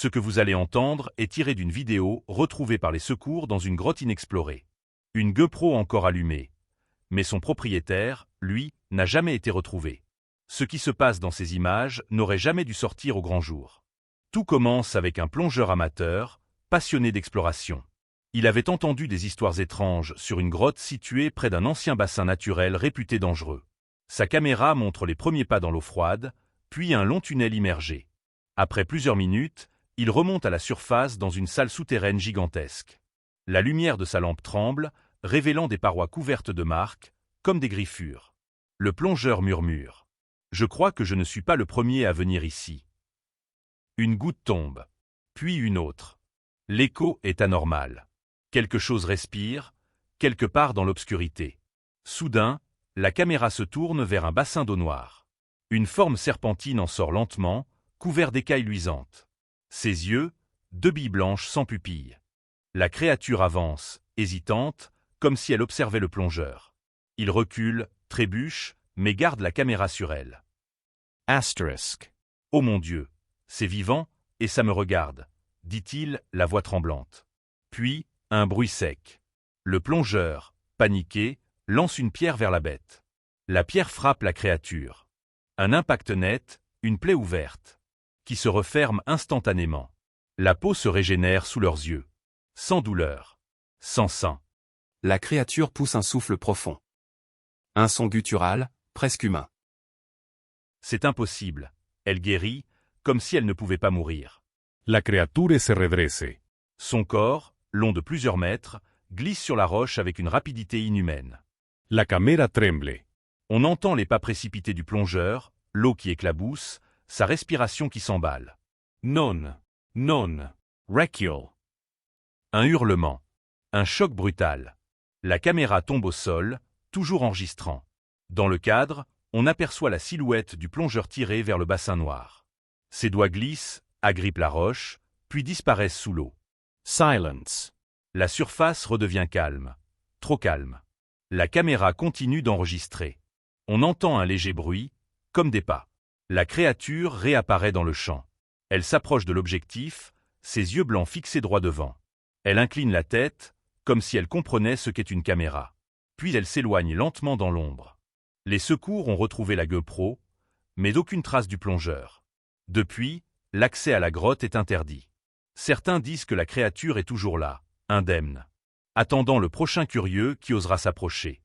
Ce que vous allez entendre est tiré d'une vidéo retrouvée par les secours dans une grotte inexplorée. Une GoPro encore allumée. Mais son propriétaire, lui, n'a jamais été retrouvé. Ce qui se passe dans ces images n'aurait jamais dû sortir au grand jour. Tout commence avec un plongeur amateur, passionné d'exploration. Il avait entendu des histoires étranges sur une grotte située près d'un ancien bassin naturel réputé dangereux. Sa caméra montre les premiers pas dans l'eau froide, puis un long tunnel immergé. Après plusieurs minutes, il remonte à la surface dans une salle souterraine gigantesque. La lumière de sa lampe tremble, révélant des parois couvertes de marques, comme des griffures. Le plongeur murmure. « Je crois que je ne suis pas le premier à venir ici. » Une goutte tombe, puis une autre. L'écho est anormal. Quelque chose respire, quelque part dans l'obscurité. Soudain, la caméra se tourne vers un bassin d'eau noire. Une forme serpentine en sort lentement, couvert d'écailles luisantes. Ses yeux, deux billes blanches sans pupilles. La créature avance, hésitante, comme si elle observait le plongeur. Il recule, trébuche, mais garde la caméra sur elle. Asterisk. Oh mon Dieu, c'est vivant, et ça me regarde, dit-il, la voix tremblante. Puis, un bruit sec. Le plongeur, paniqué, lance une pierre vers la bête. La pierre frappe la créature. Un impact net, une plaie ouverte, qui se referme instantanément. La peau se régénère sous leurs yeux. Sans douleur. Sans sang. La créature pousse un souffle profond. Un son guttural, presque humain. C'est impossible. Elle guérit, comme si elle ne pouvait pas mourir. La creature se redresse. Son corps, long de plusieurs mètres, glisse sur la roche avec une rapidité inhumaine. La camera tremble. On entend les pas précipités du plongeur, l'eau qui éclabousse, sa respiration qui s'emballe. Non, non, Requiem. Un hurlement. Un choc brutal. La caméra tombe au sol, toujours enregistrant. Dans le cadre, on aperçoit la silhouette du plongeur tiré vers le bassin noir. Ses doigts glissent, agrippent la roche, puis disparaissent sous l'eau. Silence. La surface redevient calme. Trop calme. La caméra continue d'enregistrer. On entend un léger bruit, comme des pas. La créature réapparaît dans le champ. Elle s'approche de l'objectif, ses yeux blancs fixés droit devant. Elle incline la tête, comme si elle comprenait ce qu'est une caméra. Puis elle s'éloigne lentement dans l'ombre. Les secours ont retrouvé la GoPro, mais aucune trace du plongeur. Depuis, l'accès à la grotte est interdit. Certains disent que la créature est toujours là, indemne, attendant le prochain curieux qui osera s'approcher.